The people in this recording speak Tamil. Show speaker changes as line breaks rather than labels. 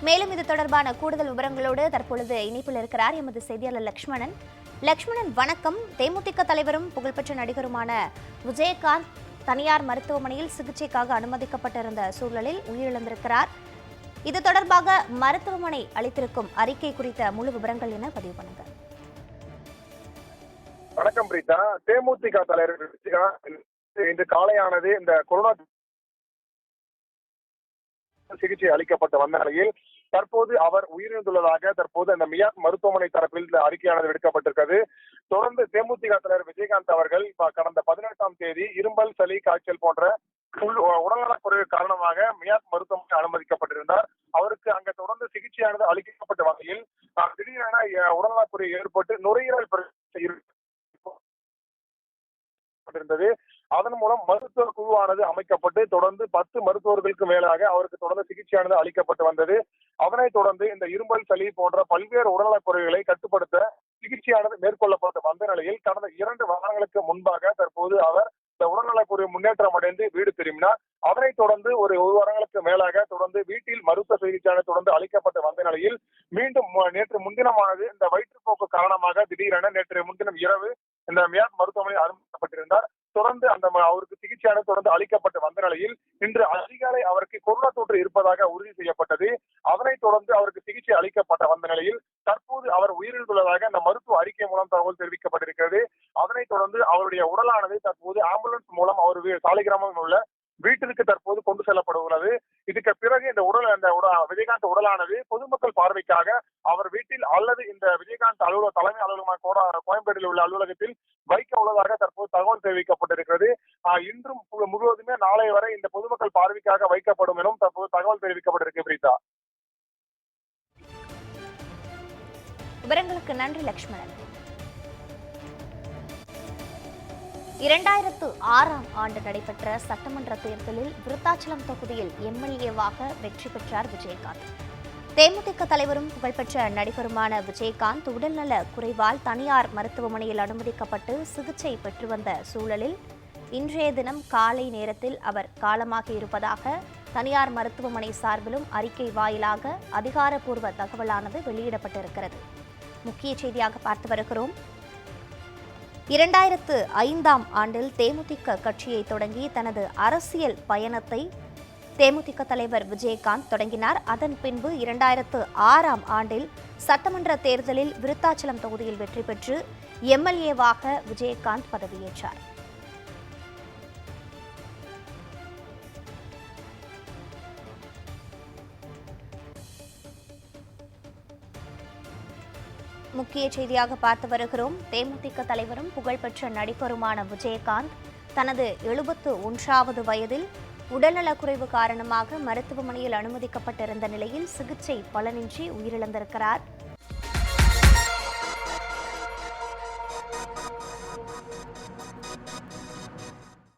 மேலும் இது தொடர்பான கூடுதல் விவரங்களோடு தற்பொழுது இணைப்பில் இருக்கிறார் எமது செய்தியாளர் லக்ஷ்மணன். லக்ஷ்மணன், வணக்கம். தேமுதிக தலைவரும் புகழ்பெற்ற நடிகருமான விஜயகாந்த் தனியார் மருத்துவமனையில் சிகிச்சைக்காக அனுமதிக்கப்பட்டிருந்த சூழலில் உயிரிழந்திருக்கிறார். இது தொடர்பாக மருத்துவமனை அளித்திருக்கும் அறிக்கை குறித்த முழு விவரங்கள் என பதிவு பண்ணுங்க.
வணக்கம் பிரீதா. தேமுதிக தலைவர் இன்று காலையானது இந்த கொரோனா சிகிச்சை அளிக்கப்பட்டு வந்த நிலையில் தற்போது அவர் உயிரிழந்துள்ளதாக தற்போது அந்த மியாட் மருத்துவமனை தரப்பில் அறிக்கையானது விடுக்கப்பட்டிருக்கிறது. தொடர்ந்து தேமுதிக தலைவர் விஜயகாந்த் அவர்கள் கடந்த 18ஆம் தேதி இரும்பல், சளி, காய்ச்சல் போன்ற உடல்நலக் குறைவு காரணமாக மியாட் மருத்துவமனை அனுமதிக்கப்பட்டிருந்தார். அவருக்கு அங்க தொடர்ந்து சிகிச்சையானது அளிக்கப்பட்ட வகையில் திடீரென உடல்நலக் குறைவு ஏற்பட்டு நுரையீரல் இருந்தது. அதன் மூலம் மருத்துவ குழுவானது அமைக்கப்பட்டு தொடர்ந்து 10 மருத்துவர்களுக்கு மேலாக அவருக்கு தொடர்ந்து சிகிச்சையானது அளிக்கப்பட்டு வந்தது. அதனைத் தொடர்ந்து இந்த இரும்பல், சளி போன்ற பல்வேறு உடல்நலக் குறைவுகளை கட்டுப்படுத்த சிகிச்சையானது மேற்கொள்ளப்பட்டு வந்த நிலையில் கடந்த 2 வாரங்களுக்கு முன்பாக தற்போது அவர் இந்த உடல்நலக் குறைவு முன்னேற்றம் அடைந்து வீடு திரும்பினார். அதனைத் தொடர்ந்து ஒரு வாரங்களுக்கு மேலாக தொடர்ந்து வீட்டில் மருத்துவ சிகிச்சையானது தொடர்ந்து அளிக்கப்பட்டு வந்த நிலையில் மீண்டும் நேற்று முன்தினமானது இந்த வயிற்றுப்போக்கு காரணமாக திடீரென நேற்று முன்தினம் இரவு இந்த மியாட் மருத்துவமனையில் அனுமதிக்கப்பட்டிருந்தார். தொடர்ந்து அவருக்கு சிகிச்சையானது தொடர்ந்து அளிக்கப்பட்டு வந்த நிலையில் இன்று அதிகாலை அவருக்கு கொரோனா தொற்று இருப்பதாக உறுதி செய்யப்பட்டது. அதனைத் தொடர்ந்து அவருக்கு சிகிச்சை அளிக்கப்பட்ட வந்த நிலையில் தற்போது அவர் உயிரிழந்துள்ளதாக அந்த மருத்துவ அறிக்கை மூலம் தகவல் தெரிவிக்கப்பட்டிருக்கிறது. அதனைத் தொடர்ந்து அவருடைய உடலானது தற்போது ஆம்புலன்ஸ் மூலம் அவர் சாலிகிராமம் உள்ள வீட்டிற்கு தற்போது கொண்டு செல்லப்பட உள்ளது. இதுக்கு பிறகு இந்த விஜயகாந்த் உடலானது பொதுமக்கள் பார்வைக்காக அவர் வீட்டில் அல்லது இந்த விஜயகாந்த் தலைமை அலுவலகமாக கோயம்பேட்டில் உள்ள அலுவலகத்தில் வைக்க உள்ளதாக தற்போது தகவல் தெரிவிக்கப்பட்டிருக்கிறது. இன்றும் முழுவதுமே நாளை வரை இந்த பொதுமக்கள் பார்வைக்காக வைக்கப்படும் எனவும் தற்போது தகவல் தெரிவிக்கப்பட்டிருக்கு. பிரீதா,
விவரங்களுக்கு நன்றி லக்ஷ்மணன். 2006ஆம் ஆண்டு நடைபெற்ற சட்டமன்ற தேர்தலில் விருத்தாச்சலம் தொகுதியில் எம்எல்ஏவாக வெற்றி பெற்றார் விஜயகாந்த். தேமுதிக தலைவரும் புகழ்பெற்ற நடிகருமான விஜயகாந்த் உடல்நல குறைவால் தனியார் மருத்துவமனையில் அனுமதிக்கப்பட்டு சிகிச்சை பெற்று வந்த சூழலில் இன்றைய தினம் காலை நேரத்தில் அவர் காலமாகி இருப்பதாக தனியார் மருத்துவமனை சார்பிலும் அறிக்கை வாயிலாக அதிகாரப்பூர்வ தகவலானது வெளியிடப்பட்டிருக்கிறது. முக்கிய செய்தியாக பார்த்து வருகிறோம். 2005ஆம் ஆண்டில் தேமுதிக கட்சியை தொடங்கி தனது அரசியல் பயணத்தை தேமுதிக தலைவர் விஜயகாந்த் தொடங்கினார். அதன் பின்பு 2006ஆம் ஆண்டில் சட்டமன்ற தேர்தலில் விருத்தாச்சலம் தொகுதியில் வெற்றி பெற்று எம்எல்ஏவாக விஜயகாந்த் பதவியேற்றார். முக்கிய செய்தியாக பார்த்து வருகிறோம். தேமுதிக தலைவரும் புகழ்பெற்ற நடிகருமான விஜயகாந்த் தனது 71வது வயதில் உடல்நலக்குறைவு காரணமாக மருத்துவமனையில் அனுமதிக்கப்பட்டிருந்த நிலையில் சிகிச்சை பலனின்றி உயிரிழந்திருக்கிறார்.